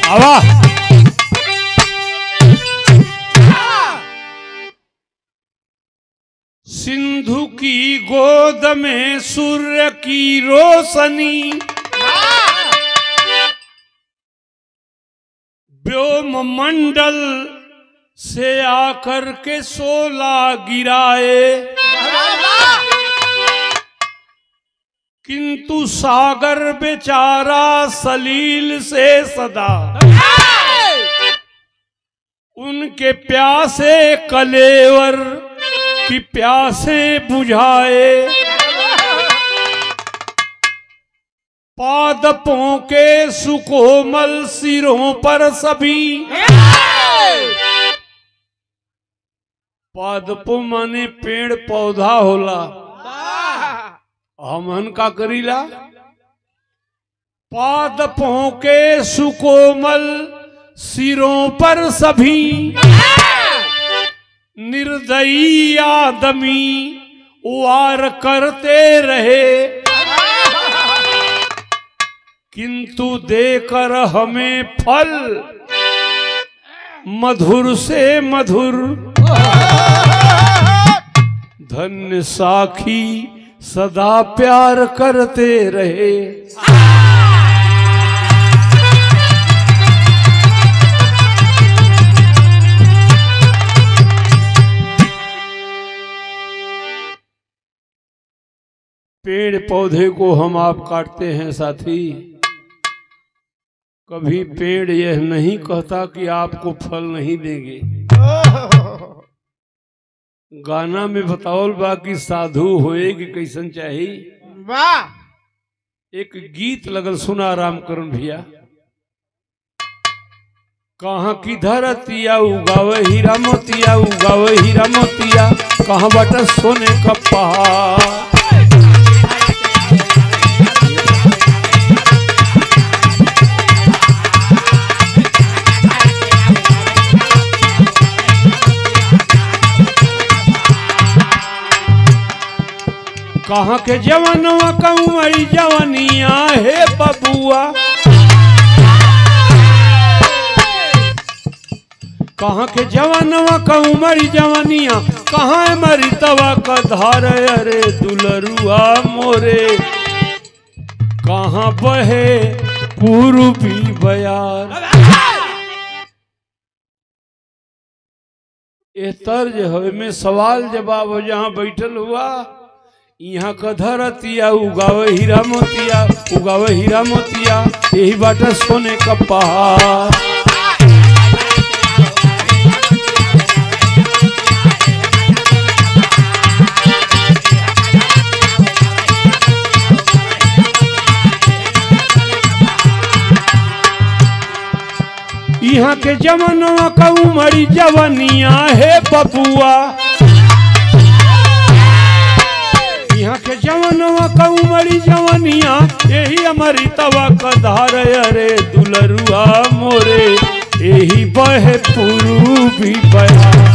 आवा सिंधु की गोद में सूर्य की रोशनी, व्योम मंडल से आकर के शोला गिराए, किंतु सागर बेचारा सलील से सदा उनके प्यासे कलेवर की प्यासे बुझाए। पादपों के सुकोमल सिरों पर सभी, पादपों माने पेड़ पौधा होला, हमन का करीला। पादपों के सुकोमल सिरों पर सभी निर्दयी आदमी वार करते रहे, किंतु देकर हमें फल मधुर से मधुर। धन्य साखी सदा प्यार करते रहे। पेड़ पौधे को हम आप काटते हैं साथी, कभी पेड़ यह नहीं कहता कि आपको फल नहीं देंगे। गाना में बताओल बा कि साधु होए कि कैसन चाहिए। वाह एक गीत लगल सुना रामकरण भैया। कहाँ की धरतिया उगावे हीरा मोतिया, उगावे हीरा मोतिया, कहाँ बटा सोने का पहाड़। कहाँ के जवानवा कौमरी जवानिया है बबुआ, कहाँ के जवानवा कौमरी जवानिया, कहाँ है मरी तवा का धार। अरे दुलरुआ मोरे कहाँ बहे पूर्वी बयार। ये तर्ज है में सवाल जवाब हो, जहाँ बैठल हुआ यहाँ का धरतिया उगावे हीरा मोतिया, उगावे हीरा मोतिया, यही बाटा सोने का पहाड़। यहाँ के जवानों का उमरी जवानिया है बबुआ, यहाँ के जवानवा का उमरी जवानिया, यही हमारी तवा का धार। अरे दुलरुआ मोरे यही बहे पूर्वी बयार।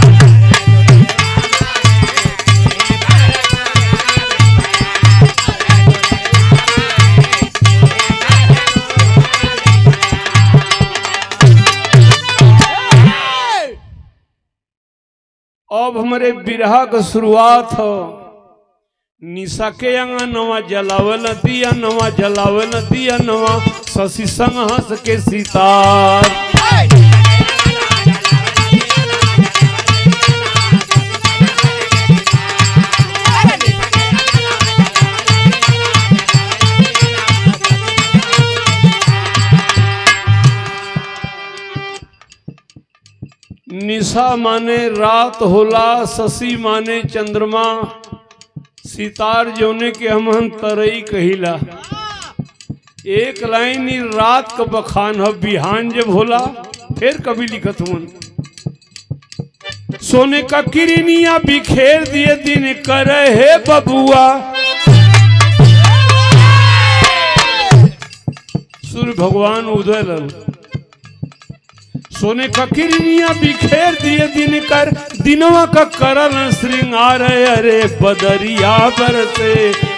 अब हमारे बिरहा का शुरुआत हो। निशा के अंगनवा जलावल दिया नवा, जलावल दिया नवा, शशि संग हंस के सितार। निशा माने रात होला, शशि माने चंद्रमा, सितार जोने के हम तरई कहिला। एक लाइन ही रात का बखान है, बिहान जब होला फिर कभी लिखत हुन। सोने का किरनिया बिखेर दिए दिन करे है बबुआ, सूर्य भगवान उदय लल। सोने का किरनिया बिखेर दिए दिन कर, दिनवा का करन श्रृंगार। अरे बदरिया बरसे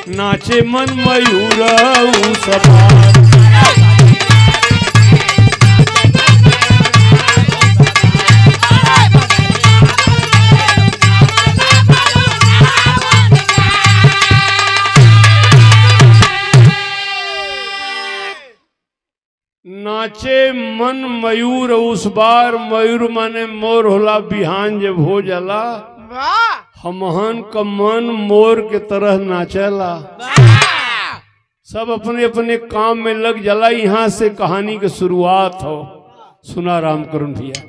नाचे मन मयूर सवार। नाचे मन मयूर उस बार, मयूर माने मोर होला, बिहान जब हो जाला हमहन का मन मोर के तरह नाचेला। सब अपने अपने काम में लग जाला। यहाँ से कहानी की शुरुआत हो। सुना राम करुण भैया।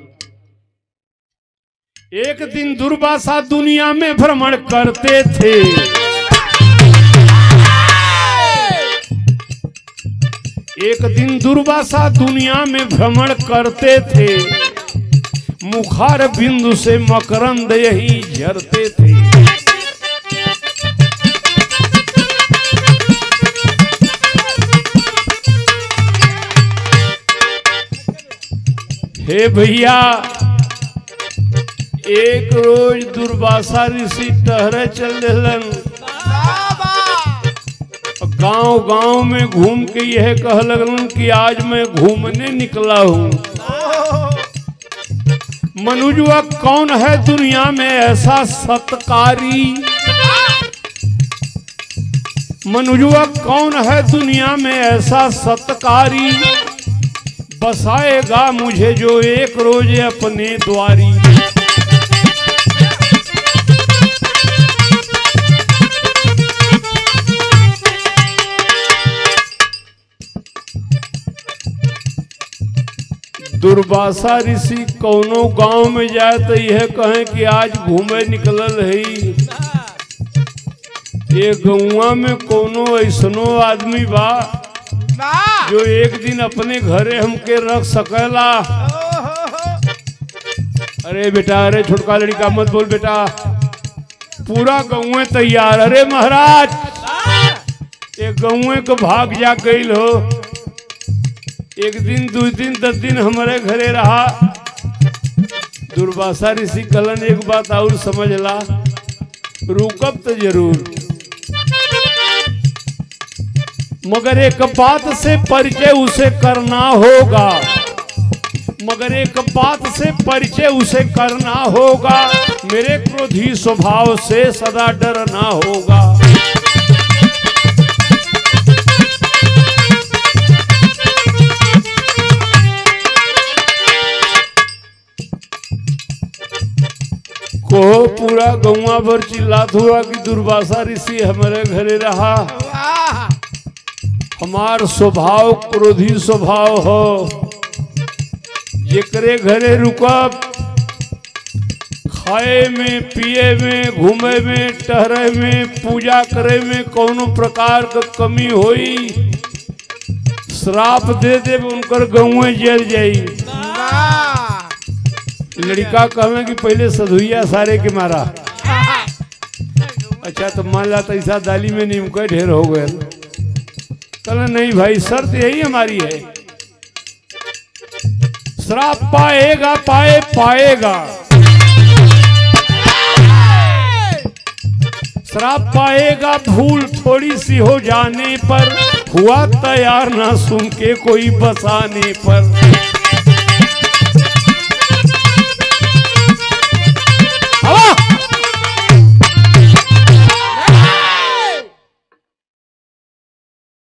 एक दिन दुर्वासा दुनिया में भ्रमण करते थे। एक दिन दुर्वासा दुनिया में भ्रमण करते थे। मुखार बिंदु से मकरंद यही झरते थे। हे भैया, एक रोज दुर्वासा ऋषि टहरे चल दिलन। गांव गांव में घूम के यह कह लगलन कि आज मैं घूमने निकला हूँ। मनुजुआ कौन है दुनिया में ऐसा सत्कारी? मनुजुआ कौन है दुनिया में ऐसा सत्कारी? बसाएगा मुझे जो एक रोज अपने द्वारी। दुर्वासा ऋषि कौनो गांव में जाए तो यह कहें कि आज घूमे निकलल है। ये गौवा में कोनो ऐसनो आदमी बा जो एक दिन अपने घरे हमके रख सकेला? अरे बेटा, अरे छोटका लड़का मत बोल बेटा, पूरा गौवे तैयार। अरे महाराज, ये गौवे को भाग जा गईल हो। एक दिन, 2 दिन, 10 दिन हमारे घरे रहा। दुर्वासा ऋषि कलन एक बात और समझला, रुकब तो जरूर, मगर एक बात से परिचय उसे करना होगा। मगर एक बात से परिचय उसे करना होगा। मेरे क्रोधी स्वभाव से सदा डरना होगा। को पूरा गौवा भर चिल्लात हुआ कि दुर्वासा ऋषि हमारे घरे रहा। हमार स्वभाव क्रोधी स्वभाव हो। जेकरे घरे रुकब, खाए में, पिए में, घूमे में, टहरे में, पूजा करे में कोनो प्रकार का कमी होई, श्राप दे दे उनकर गौवे जल जाई। लड़का कहे कि पहले सधुइया सारे के मारा। अच्छा, तो मान ला ऐसा दाली में नीम का ढेर हो गए। कहना नहीं भाई, शर्त यही हमारी है, श्राप पाएगा, पाएगा श्राप पाएगा। भूल थोड़ी सी हो जाने पर, हुआ तैयार ना सुन के कोई बसाने पर।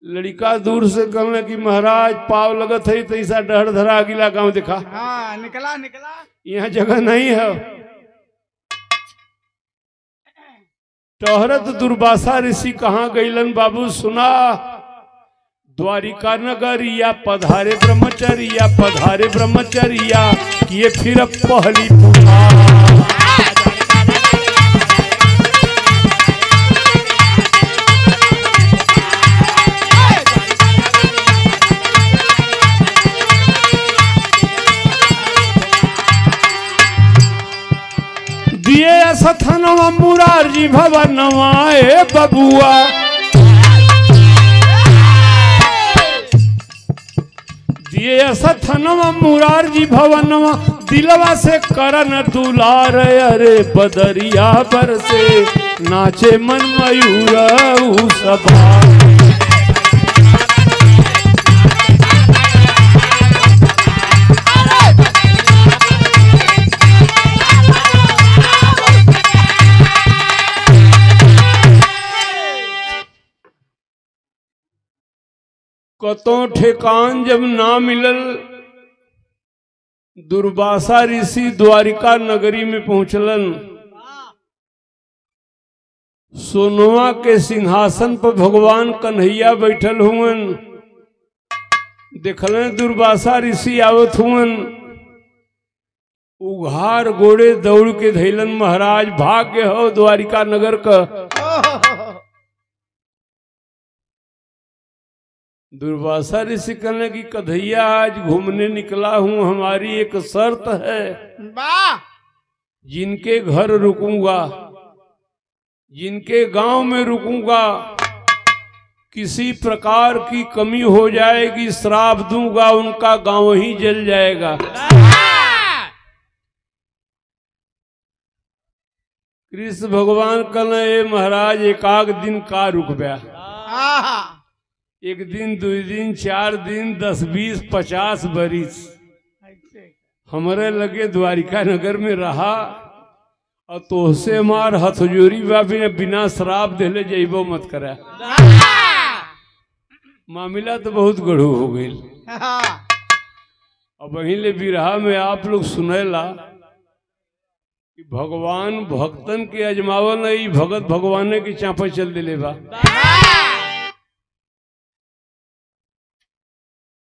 लड़का दूर से कहने कि महाराज पाव लगत है तो ऐसा डर धरा अगला गांव दिखा। हाँ, निकला निकला, यहाँ जगह नहीं है। टहरत दुर्वासा ऋषि कहाँ गईलन बाबू? सुना, द्वारिका नगरिया पधारे ब्रह्मचर्या, पधारे ब्रह्मचर्या, किए फिर पहली पुकार। दिए सथनवा मुरारजी भवनवा, ए बबुआ दिए सथनवा मुरारजी भवनवा, दिलवा से करन दुलार। अरे बदरिया पर से नाचे मन मयूर सभा। कतो ठेकान जब ना मिलल, दुर्वासा ऋषि द्वारिका नगरी में पहुंचलन। सोनवा के सिंहासन पर भगवान कन्हैया बैठल हुवन। देखल दुर्वासा ऋषि आवत हुवन, उघार गोड़े दौड़ के धैलन, महाराज भाग्य हो द्वारिका नगर का। दुर्वासा ऋषि कहने की कन्हैया आज घूमने निकला हूं, हमारी एक शर्त है, जिनके घर रुकूंगा, जिनके गांव में रुकूंगा, किसी प्रकार की कमी हो जाएगी श्राप दूंगा, उनका गांव ही जल जाएगा। कृष्ण भगवान कहले महाराज एक आग दिन का रुक गया, एक दिन, 2 दिन, 4 दिन, 10, 20, 50 बरिस हमारे लगे द्वारिका नगर में रहा, और तोहसे मार हथजोरी बिना शराब देले जइबो मत करा। मामला तो बहुत गढ़ू हो गई। अब वहीं ले बिरहा में आप लोग सुनेला कि भगवान भक्तन के अजमावल नहीं, भगत भगवान की चापा चल दिले बा।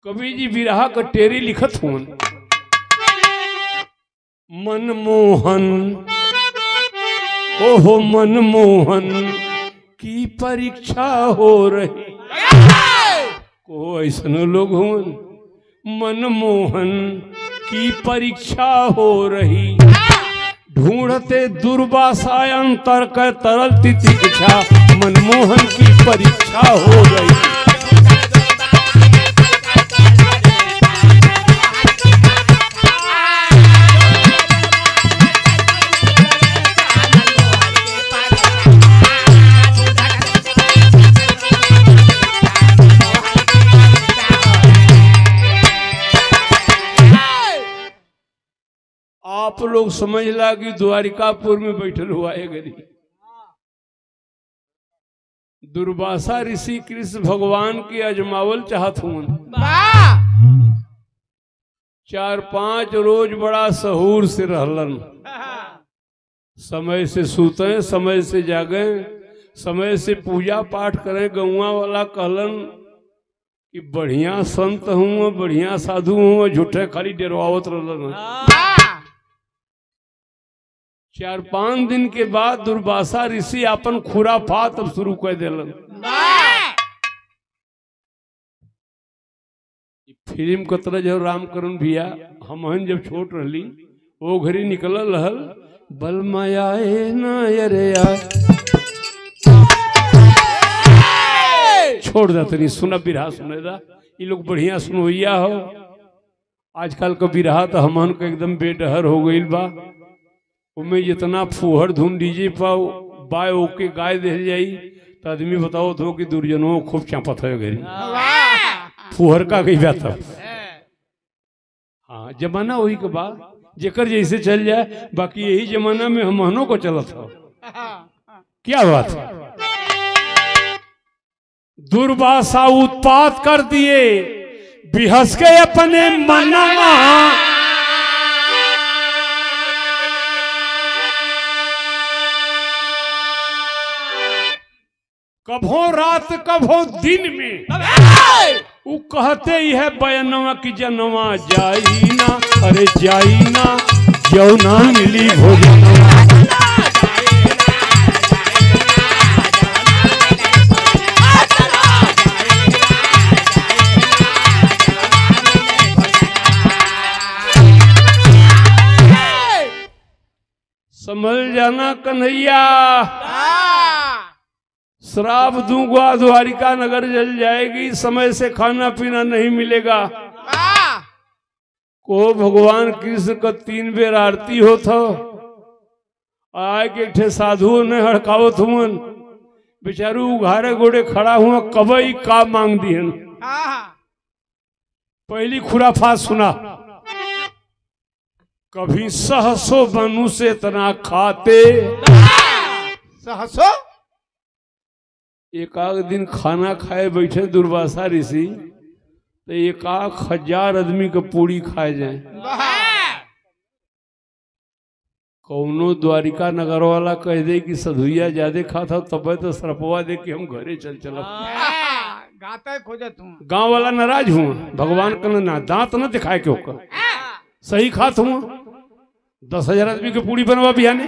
कवि जी बिरहा का टेरी लिखत हुन, मनमोहन ओहो मनमोहन की परीक्षा हो रही। को ऐसन लोग हुन, मनमोहन की परीक्षा हो रही, ढूंढते दुर्वासा अंतर कर तरल तितिक्षा, मनमोहन की परीक्षा हो रही। आप लोग समझ ला कि द्वारिकापुर में बैठल हुआ है गरी। दुर्वासा ऋषि कृष्ण भगवान की अजमावल चाहत हुआ। 4-5 रोज बड़ा सहूर से रहलन, समय से सूते, समय से जागे, समय से पूजा पाठ करें। गौवा वाला कहलन कि बढ़िया संत हूँ, बढ़िया साधु हूँ, झूठे खाली डरवावत रहलन। 4-5 दिन के बाद दुर्वासा ऋषि अपन खुराफात अब शुरू कर दिलन। फिल्म के तरह जो रामकरण भैया हम जब छोट रही वो घड़ी निकल रहल, बल माया छोड़ दे सुना बिरहा सुने दा। ये लोग बढ़िया सुनोइया हो। आजकल का बिरहा तो हमन को एकदम बेडहर हो गई बा। उनमें जितना फुहर धुन डीजे पाओ बाय ओके गाय दे जाई तो आदमी बताओ तो कि दुर्जनों खूब चापत है घरी फुहर का कही बात। हाँ जमाना वही के बाद जेकर जैसे चल जाए, बाकी यही जमाना में हमनों को चलत हो। क्या बात है, दुर्वासा उत्पात कर दिए बिहस के अपने मना, कभो रात कभो दिन में वो कहते ही है बयनवा की जनवा जाई ना, अरे जाई ना जो ना मिली भोजनवा। समझ जाना कन्हैया, श्राप दूंगा द्वारिका नगर जल जाएगी, समय से खाना पीना नहीं मिलेगा। को भगवान कृष्ण का 3 बेर आरती हो था, आए के ठे साधुओं ने हड़कावत हुआ, बेचारू उघारे गोड़े खड़ा हुआ, कबई का मांग दिहन। पहली खुराफात सुना, कभी सहसो बनू से इतना खाते, सहसो एक आध दिन खाना खाए बैठे दुर्वासा ऋषि, तो 1,000 आदमी के पूरी खाए जाए। कौनो द्वारिका नगर वाला कह दे कि सधुइया ज्यादा खाता तब तो सरपवा दे कि हम घरे चल गांव वाला नाराज हुआ। भगवान कहना ना दांत न दिखाए क्यों कर सही खात हुआ। 10,000 आदमी के पूरी बनवा बिहाने।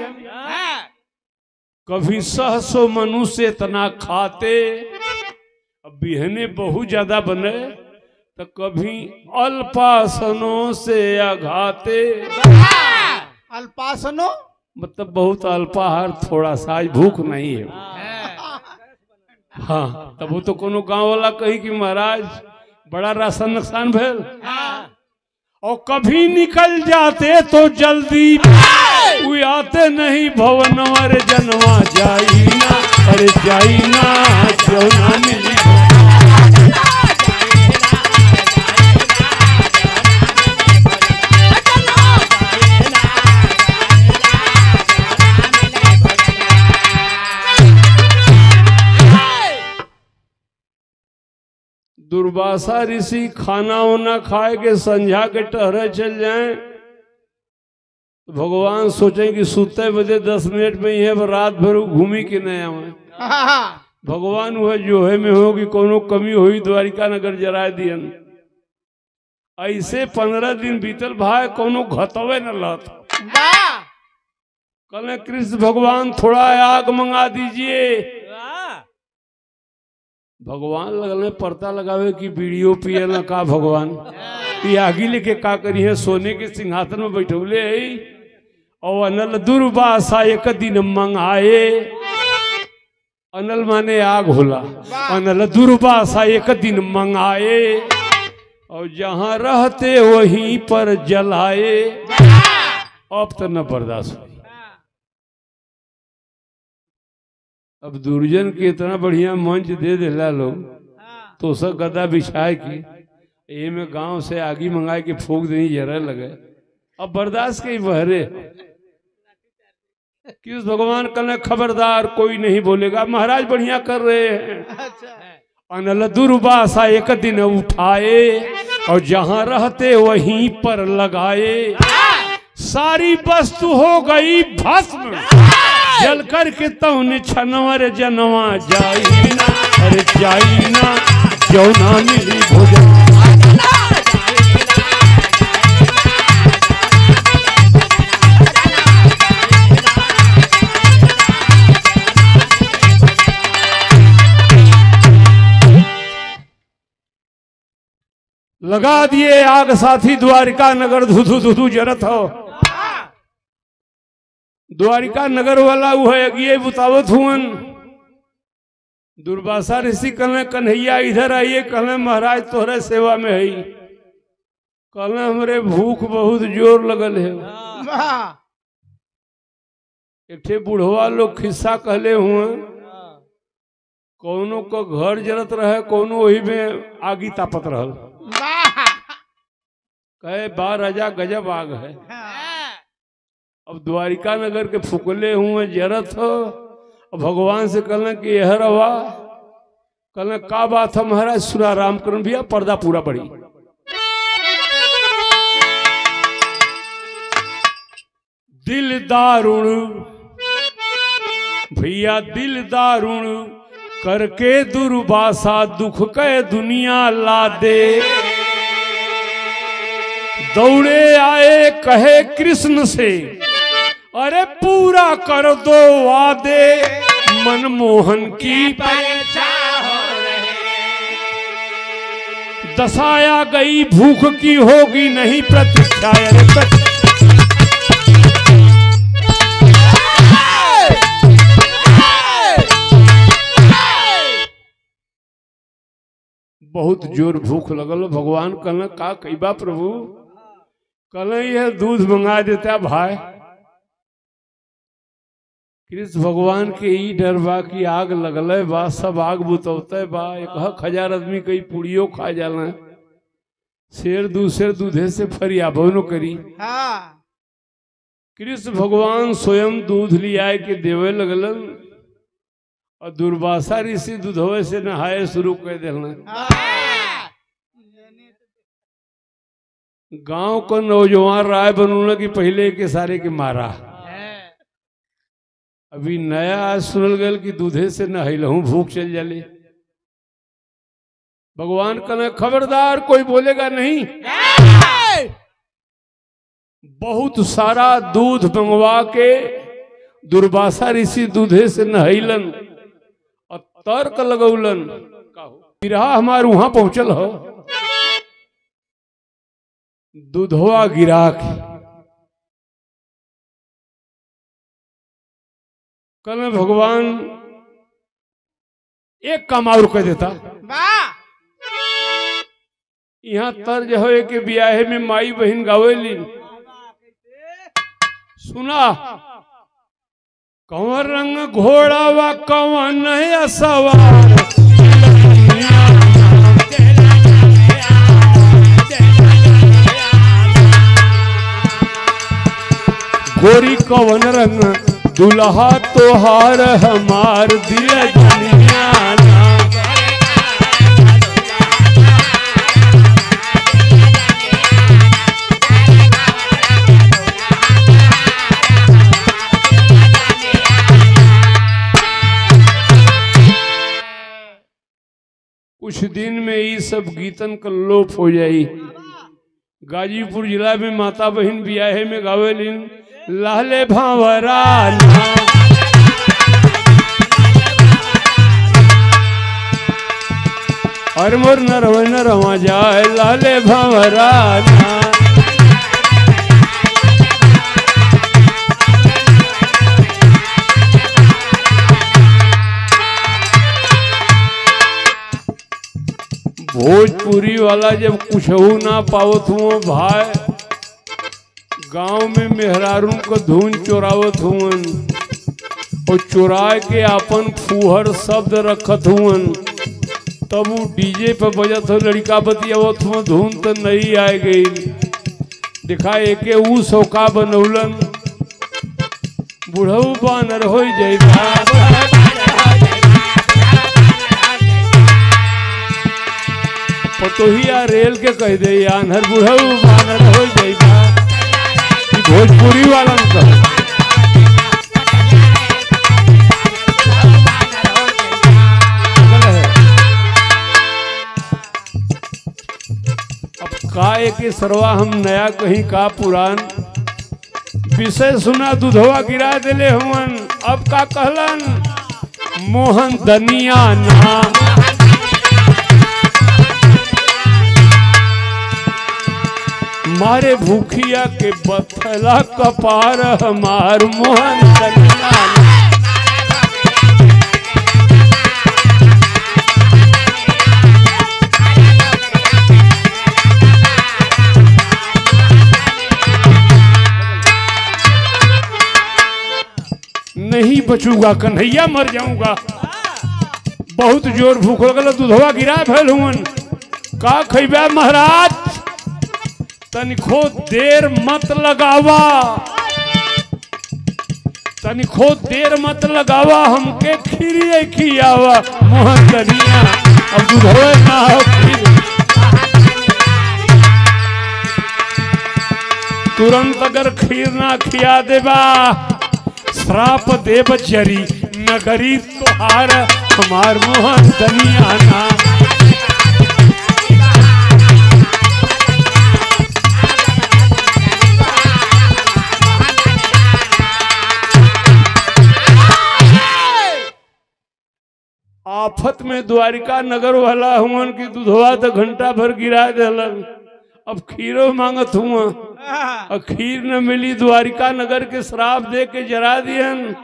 कभी 100 मनुष्य इतना खाते, अब बिहने बहुत ज्यादा बने तो कभी अल्पासनों से आघाते। अल्पासनो मतलब बहुत अल्पाहार, थोड़ा सा भूख नहीं है। हाँ तब वो तो कोनो गांव वाला कही कि महाराज बड़ा राशन नुकसान भेल। और कभी निकल जाते तो जल्दी कोई आते नहीं भवनवा रे जनवा जाई ना, अरे जाई ना क्यों ना मिली। दुर्वासा ऋषि खाना वाना खाए के संझा के टहरे चल जाएं तो भगवान सोचें कि सुते बजे 10 मिनट में ही रात भर घूमी के नहीं आवे। भगवान वह जोहे में हो कि कोनो कमी हुई द्वारिका नगर जरा दियन। ऐसे 15 दिन बीतल भाई कोनो घतवे न लत। कल कृष्ण भगवान थोड़ा आग मंगा दीजिए। भगवान लगल पर्दा लगावे कि बीड़ियो पिए न का भगवान ये आगी लेके का करी है। सोने के सिंहासन में बैठौले है और अनल दुर्वासा एक दिन मंगाए। अनल माने आग होला। अनल दुर्वासा एक दिन मंगाए और जहां रहते वहीं पर जलाए। अब तो न बर्दाश्त हुई। अब दुर्जन के इतना बढ़िया मंच दे देला लोग तो सब गदा बिछाए की ये में गांव से आगी मंगाए के फूक देनी जरा लगे। अब बर्दाश्त के बहरे कि उस भगवान कहने खबरदार कोई नहीं बोलेगा, महाराज बढ़िया कर रहे हैं। अनल दुर्वासा एक दिन उठाए और जहां रहते वहीं पर लगाए। सारी वस्तु हो गई भस्म जल कर के तौने छनवर जनवा जाई ना, अरे जाई ना जो ना मिली भोजन। लगा दिए आग साथी द्वारिका नगर धुधु धुधु जरत हो। द्वारिका नगर वाला वो है ये बुतावत हुअन। दुर्वासा ऋषि कहने कन्हैया इधर आइए। कहने महाराज तोहरे सेवा में है। कहने हमरे भूख बहुत जोर लगल है। एक ठे बुढ़वा लोग खिस्सा कहले हुए कोनो को घर जरत रहे कोनो वही में आगी तापत रहल। कहे बा राजा गजब आग है। अब द्वारिका नगर के फुकले हुए जरत हो। और भगवान से कहना कि यह रवा। कहना का बात है महाराज। सुरा रामकरण भैया पर्दा पूरा पड़ी। दिल दारुण भैया दिल दारुण करके दुर्वासा दुख के दुनिया ला दे। दौड़े आए कहे कृष्ण से अरे पूरा कर दो वादे मनमोहन की परीक्षा हो रहे। दशाया गई भूख की होगी नहीं प्रतीक्षा। बहुत जोर भूख लगल। भगवान कहना का कईबा प्रभु। कहना यह दूध मंगा देता भाई। कृष्ण भगवान के ई डर बा कि आग लगल बा सब आग बुतौते बा। 1,000 आदमी कई पुड़ियो खा जाला। शेर दूसरे दूधे से फरियाबो न करी। कृष्ण भगवान स्वयं दूध लिया के देवे लगलन और दुर्वासा ऋषि दूधवे से नहाए शुरू कर देना। गांव को नौजवान राय बनूना कि पहले के सारे के मारा। अभी नया आज सुनल गल कि दूधे से नहलहूं भूख चल जाले। भगवान कहना खबरदार कोई बोलेगा नहीं। बहुत सारा दूध मंगवा के दुर्वासा ऋषि दूधे से नहैलन और तर्क लगौलन। बिरहा हमार वहां पहुंचल हो, दूधवा गिरा के कल भगवान एक काम और कह देता। यहाँ तर्ज हो कि ब्याहे में माई बहन गावेली। सुना कौन रंग घोड़ा व कौन सवार, गोरी कौन रंग दुल्हा तोहार हमार दिल दुनियाना। कुछ दिन में ये सब गीतन का लोप हो जाई। गाजीपुर जिला में माता बहन ब्याहे में गावेलिन लाले भावराना, और मोर नरवा जाए लाले भावराना। भोजपुरी वाला जब कुछ ना पावत हुआ भाई, गांव में मेहरारू को धुन चोरावत हुवन और चोरा के अपन फूहर शब्द रखत हुवन। तब वो डीजे पे बजत हो, लड़का बतियावत हुआ, धुन तो नहीं आ गई। दिखा एके ऊ सौका बनौलन, बुढ़ऊ बानर हो जाइबा। पतोहिया रेल के कह दे आन्हर बुढ़ऊ बानर हो जाइबा। भोजपुरी वाला कहो। अब काय के सरवा हम नया कहीं का पुरान विषय सुना दूधवा गिरा दिले हुवन। अब का कहलन मोहन दनिया ना, मारे भूखिया के बथला कपार हमार मोहन दनिया ना। नहीं बचूंगा कन्हैया मर जाऊंगा। बहुत जोर भूख लगल, दूधवा गिरा भैल हुवन। का खैबा महाराज, तनिको देर मत लगावा, तनिको देर मत लगावा, हमके खीरिए खियावा मोहन दनिया। अब दूधवे ना हो खीर, तुरंत अगर खीर ना खिया देबा श्राप देव जरी नगरी तोहार हमार मोहन दनिया ना। आफत में द्वारिका नगर वाला हुआ कि दूधवा तो घंटा भर गिरा दिलन। अब खीरो मांगत हुआ और खीर न मिली, द्वारिका नगर के श्राप दे के जरा दियन।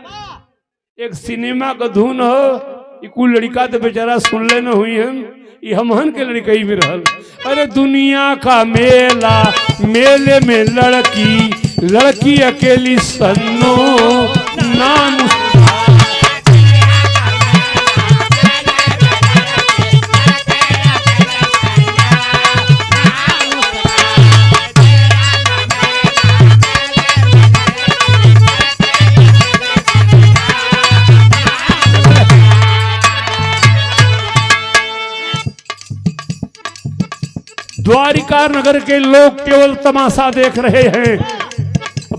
एक सिनेमा का धुन हो, कुल लड़का तो बेचारा सुन ले न हुई हम, ये हमहन के लड़कई में रहल। अरे दुनिया का मेला, मेले में लड़की, लड़की अकेली सन्नो नाम। द्वारिका नगर के लोग केवल तमाशा देख रहे हैं।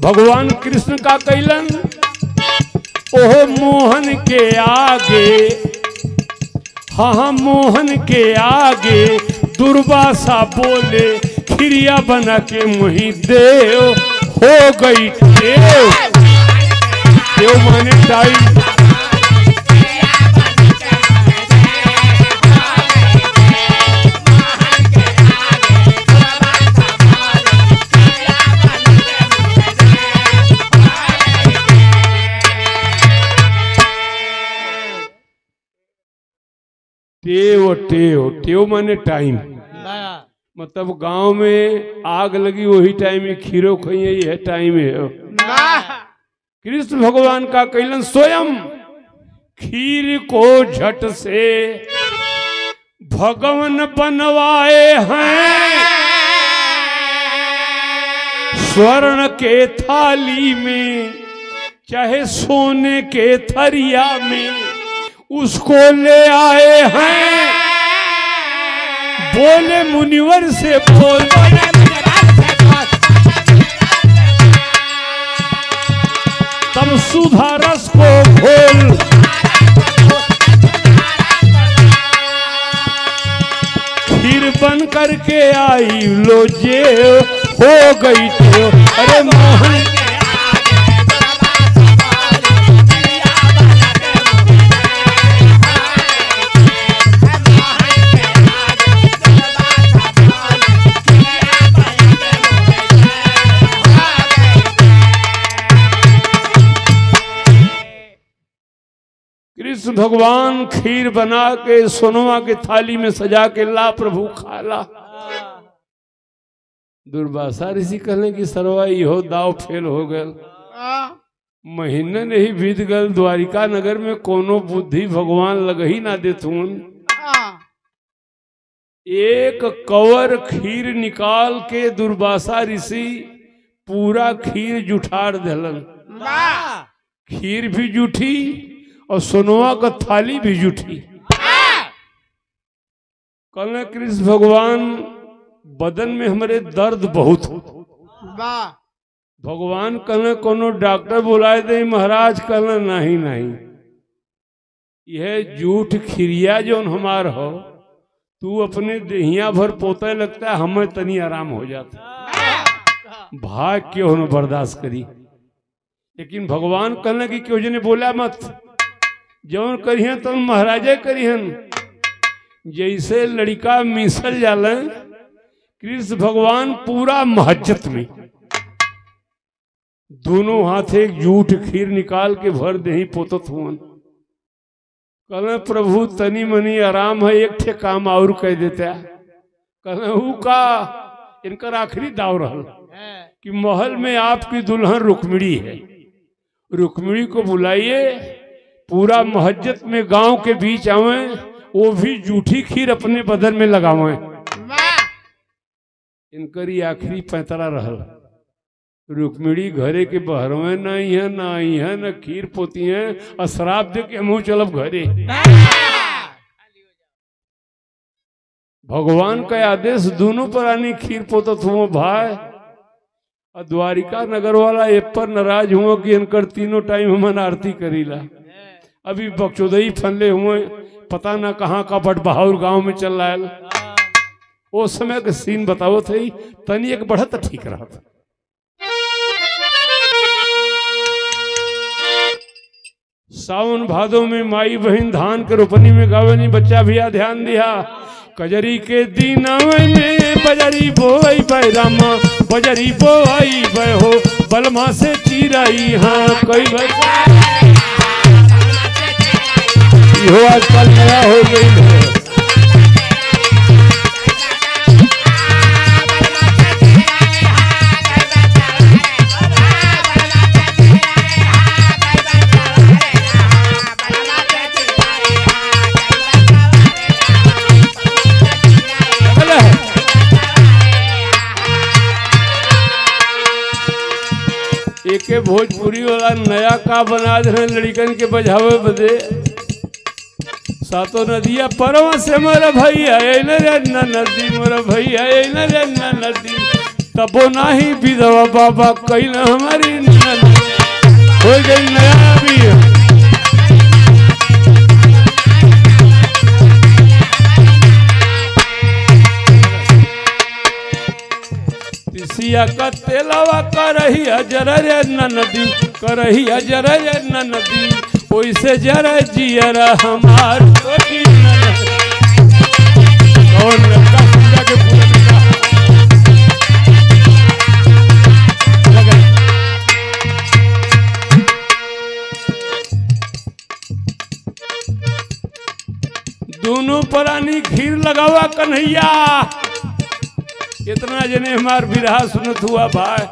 भगवान कृष्ण का कैलन ओह मोहन के आगे, हाँ मोहन के आगे दुर्वासा बोले खिरिया बना के मुही देव हो गई देव। देव माने टाइम। टेव टेव टेव माने टाइम। मतलब गांव में आग लगी वही टाइम में खीरो खाइए, यह टाइम है। कृष्ण भगवान का कैलन स्वयं खीर को झट से भगवान बनवाए हैं, स्वर्ण के थाली में चाहे सोने के थरिया में उसको ले आए हैं। बोले मुनिवर से बोल, तब सुधा रस को घोल, खीर बन करके आई लो जे हो गई तो। अरे मोहन कृष्ण भगवान खीर बना के सोनवा के थाली में सजा के ला प्रभु खाला। दुर्वासा ऋषि कहले कि सरवा इहो दाव फेल हो गल। महीना नहीं बीत गल, द्वारिका नगर में कोनो बुद्धि भगवान लग ही ना देथुन। एक कवर खीर निकाल के दुर्वासा ऋषि पूरा खीर जुठार दिलन। खीर भी जूठी और सोनवा का थाली भी जूठी। कल कृष्ण भगवान बदन में हमारे दर्द बहुत हो। भगवान कल कोनो डॉक्टर बुलाए दे महाराज, कल नहीं नहीं, यह जूठ खिरिया जो हमार हो, तू अपने देहिया भर पोते लगता है, हमें तनी आराम हो जाता। भाग क्यों न बर्दाश्त करी। लेकिन भगवान कहने की क्यों जने बोला मत, जौन करिहन तो महाराजे करिहन। जैसे लड़का मिसल जाला, कृष्ण भगवान पूरा महज्जत में दोनों हाथ एक जूठ खीर निकाल के भर दही पोतत हुआ। कहले प्रभु तनी मनी आराम है, एक ठे काम और कह देता। कहले का इनका आखिरी दाव रहल कि महल में आपकी दुल्हन रुक्मिणी है, रुक्मिणी को बुलाइए, पूरा महज्जत में गांव के बीच आवे, वो भी जूठी खीर अपने बदन में लगावे। इनकरी आखिरी पैतरा रहल। रुक्मिणी घरे के बहरवे नहीं है, ना आई है, न खीर पोती है, और शराब दे के मुंह चलब घरे। भगवान का आदेश दोनों पर आनी खीर पोतत हुआ भाई। और द्वारिका नगर वाला ए पर नाराज हुआ कि इनकर तीनों टाइम हमन आरती करीला। अभी बक्चोदई फनले हुए, पता ना कहाँ का बटबहाउर गांव में चल रहा है। वो समय का सीन बताओ थे, तनी एक बढ़त ठीक रहा था। सावन भादों में माई बहन धान के रोपनी में गावनी, बच्चा भैया ध्यान दिया। कजरी के दीनावे में बजरी बोई बैरामा, बजरी बोई बहो बलमा से चीराई। हाँ कोई हो आजकल नया हो गई है। एके भोजपुरी वाला नया का बना दे लड़कन के बजावे बदे। सातो नदिया परवा से मोर भैया अइले रे नदी मोर भैया अइले रे नदी तबो नाही विधवा बाबा कैल हमारी हो गई नया भी तिसिया का तेलावा करही अजर रे नदी करही अजर रे नदी ओइसे जरा जियरा हमार और लड़का पूजा के पूरा दोनों प्राणी खीर लगावा कन्हैया। इतना जने हमार बिरहा सुनत हुआ भाई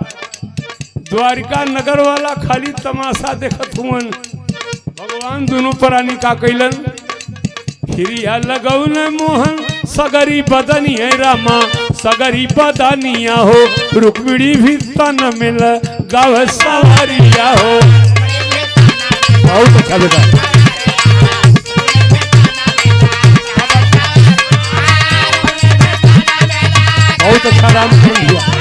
द्वारिका नगर वाला खाली तमाशा देखत हुअन। भगवान दोनों प्राणी का कैलन खिरिया लगौन मोहन सगरी बदनी है रामा सगरी बदनिया हो रुक्मिणी भी तन मिल गाव सवारिया हो। बहुत अच्छा बेटा बहुत अच्छा राम हुआ।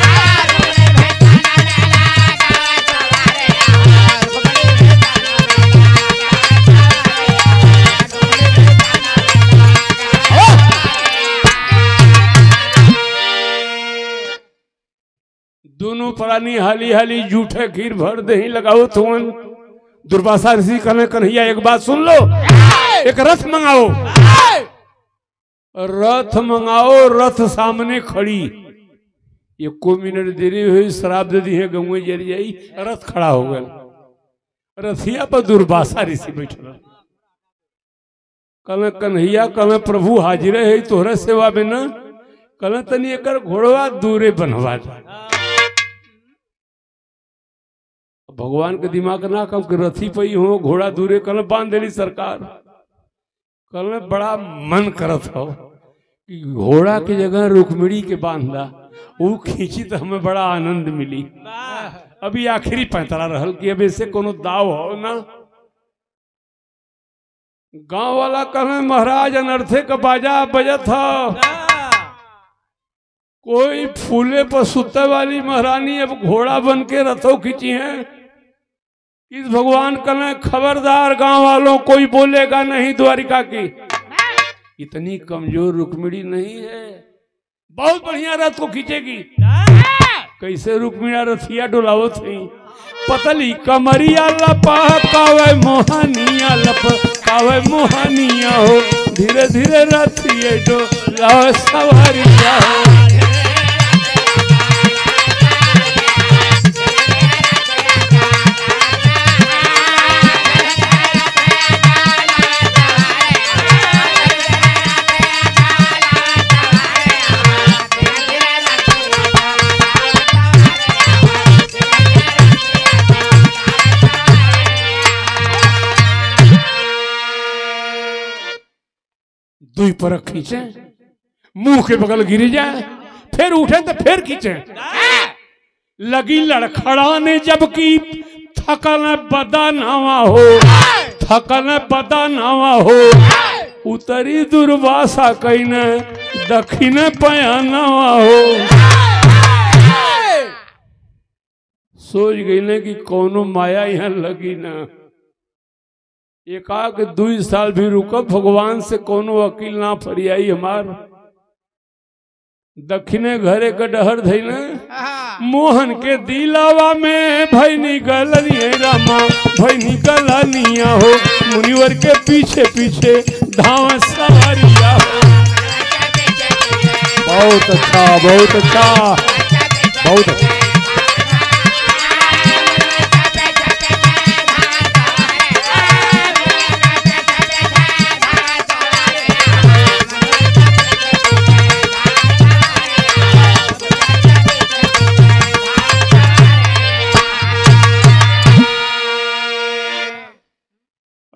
दोनों प्राणी हाली हाली जूठे खीर भर दे लगाओ तुमन। दुर्वासा ऋषि कहने कन्हैया एक बात सुन लो एक रथ मंगाओ। रथ मंगाओ रथ सामने खड़ी ये को मिनट देरी हुई शराब दे दी है गंगे जरी जाई रथ खड़ा हो गया। रथिया पर दुर्वासा ऋषि बैठल कल कन्हैया कल प्रभु हाजिर है तोहरा सेवा में न कल तनी एक घोड़वा दूरे बनवा दे। भगवान के दिमाग ना कम कि रथी पई हो घोड़ा दूरे कल बांध देली सरकार। कल बड़ा मन करत हो कि घोड़ा की जगह रुक्मिणी के बांधा वो खींची तो हमें बड़ा आनंद मिली। अभी आखिरी पैंतरा रहल कि अब ऐसे कोनो दाव हो ना। गांव वाला कहे महाराज अनर्थे का बाजा बजत हो कोई फूले पर सुते वाली महारानी अब घोड़ा बन के रथों खींची है। इस भगवान कहे खबरदार गांव वालों कोई बोलेगा नहीं द्वारिका की इतनी कमजोर रुक्मिणी नहीं है बहुत बढ़िया रथ को खींचेगी। कैसे रुक्मिणी रथिया डोलावत है पतली कमरिया लपा कावे मोहनिया लप कावे मोहनिया हो धीरे धीरे रथिए डोलावे सवारिया हो। दुई पर खींचे मुंह के बगल गिरी जाए फिर उठे तो फिर खींचे लगी लड़खड़ाने जबकि थकन बदनावा हो थकन बदनावा हो उतरी दुर्वासा कहीं दक्षिण पयानावा हो। सोच गई ने कि कोनो माया यहाँ लगी ना एकाक 2 साल भी रुकब भगवान से कोनो वकील ना फरियाई हमार। दक्षिणे घरे का डहर धैले मोहन के दिलावा में भैनी गलनिया रामा भैनी गलनिया हो मुनिवर के पीछे पीछे धावा सवारिया हो। बहुत अच्छा बहुत अच्छा बहुत अच्छा।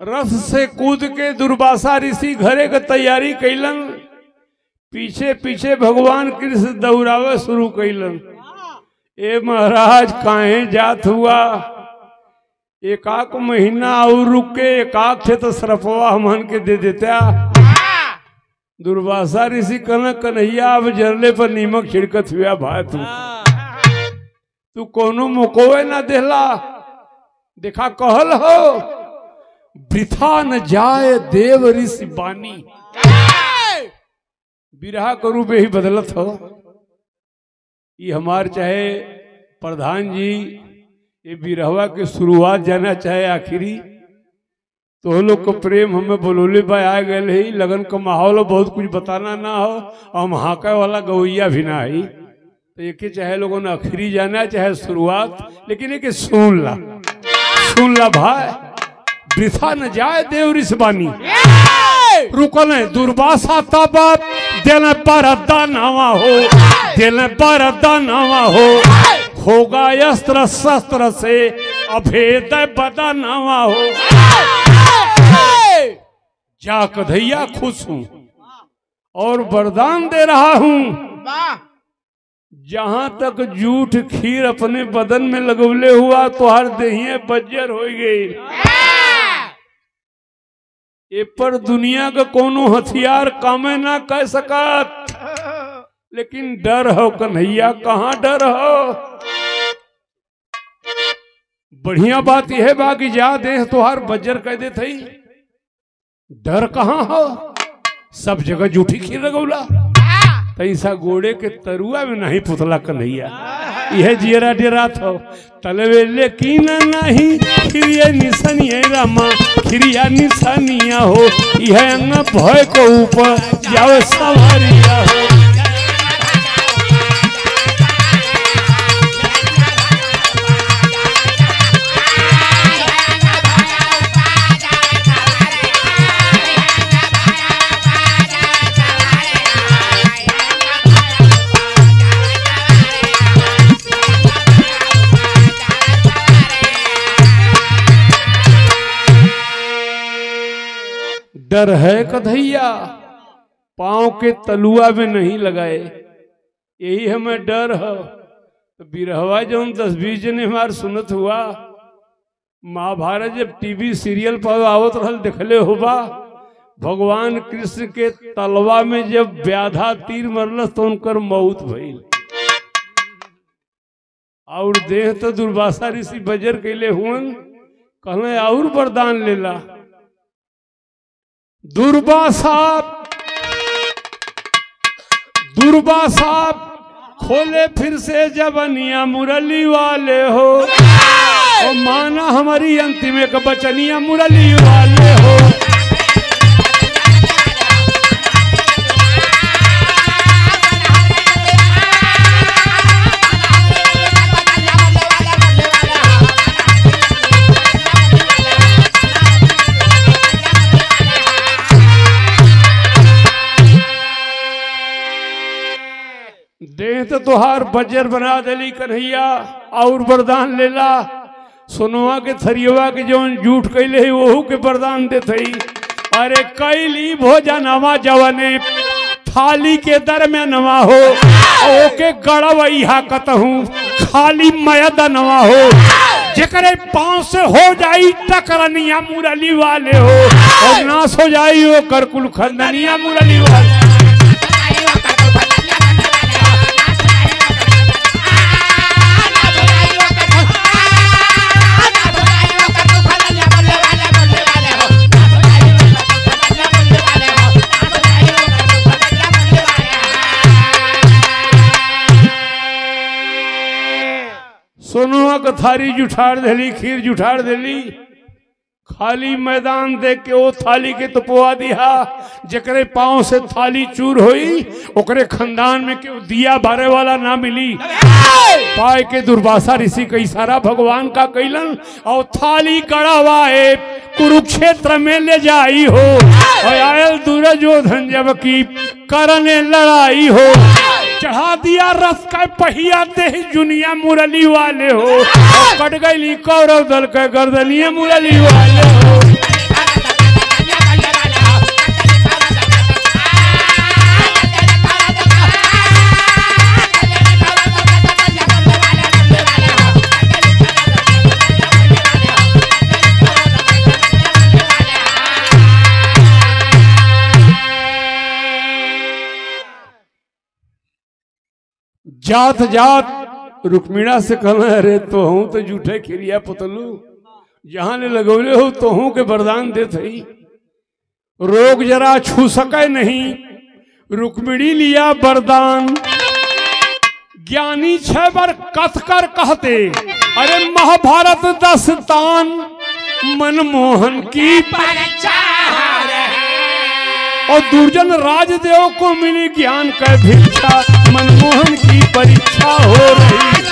रथ से कूद के दुर्वासा ऋषि घरे का तैयारी कैलन पीछे पीछे भगवान कृष्ण दौड़ावे शुरू कैलन। ए महाराज काहे जात हुआ एकाक महीना और रुक के एकाक थे तो सरफवा हमन के दे देता दुर्वासा ऋषि कहना कन्हैया अब जरले पर नीमक छिड़कत हुआ भाई तू कोनो मुकोवे ना देला। देखा कहल हो वृथा न जाए देव ऋषि बानी। बिरहा को रूप ही बदलत हो। ये हमार चाहे प्रधान जी ये बिरहवा के शुरुआत जाना चाहे आखिरी तो लोग को प्रेम हमें बोलोले भाई आ गए ही लगन का माहौल बहुत कुछ बताना ना हो और महाका वाला गवैया भी ना है तो एक चाहे लोगों ने आखिरी जाना चाहे शुरुआत लेकिन एक सुन ला भाई वृथा न जाए देव ऋषि बानी। रुकल दुर्वासा तब दिल पर दानवा हो दिल पर दानवा होगा अस्त्र शस्त्र से अभेद बदनवा हो। जा कन्हैया खुश हूं और वरदान दे रहा हूं जहां तक जूठ खीर अपने बदन में लगवले हुआ तो हर देहिए बज्जर हो गई। ए पर दुनिया का कोनो हथियार कामे ना कह सकत लेकिन डर हो कन्हैया कहाँ डर हो। बढ़िया बात यह बा कि जा देह तोहार बज्जर कह दे थई डर कहाँ हो सब जगह जूठी खीर लगौला तैसा गोड़े के तरुआ में नहीं पुतला कन्हैया यह जियरा डेरा था तलवे लेकिन नहीं खिरिया निशानिया रामा खिरिया निशानिया हो यह अंग भय को ऊपर जाओ सवारिया हो। डर है कन्हैया पांव के तलुआ में नहीं लगाए यही हमें डर है। तो बिरहवा जो 10-20 जने हमार सुनत हुआ महाभारत जब टीवी सीरियल पर आवत रहल देखले होबा भगवान कृष्ण के तलवा में जब व्याधा तीर मरलस तो उनकर मौत भइल और देह तो दुर्वासा ऋषि बजर कैले हुन कहले और वरदान लेला। दुर्वासा खोले फिर से जबनिया मुरली वाले हो और माना हमारी अंतिम एक बचनिया मुरली वाले हो। देह तो तुहार बजर बना देली कन्हैया और वरदान लेला। सोनवा के थरियवा के जौन जूठ कैले है वहू के वरदान देते। अरे कैली भोजनवा जवने थाली के दर में नवा हो ओके गड़वैया कतहूँ खाली मयदनवा हो जेकरे पांव से हो जाई टकरनिया मुरली वाले हो और नाश हो जाई वो करकुल खंदनिया मुरली वाले। सोनुआ का थारी जुठाड़ देली खीर जुठाड़ देली खाली मैदान देख के वो थाली के तपवा दिया जकरे पांव से थाली चूर हुई ओकरे खानदान में क्यों दिया भरे वाला ना मिली। पाए के दुर्वासा ऋषि का इशारा भगवान का कैलन और थाली कड़ावाए कुरुक्षेत्र में ले जाई हो और आयल दुर्योधन जब की करने लड़ाई हो चढ़ा दिया रस का पहिया ते जुनिया मुरली वाले हो और कट गई कौरव दल के गर्दनिया मुरली वाले हो। जात जात रुक्मिणा से कहना, अरे तो हूं तो जूठे खिरिया पुतलू, जहां ले लगौले हो तो हूं के वरदान दे थई, रोग जरा छू सके नहीं। रुक्मिणी लिया वरदान, ज्ञानी 6 बार कथ कर कहते, अरे महाभारत 10 तान, मनमोहन की परीक्षा और दुर्जन राजदेव को मिली ज्ञान का भिक्षा, मनमोहन की परीक्षा हो रही।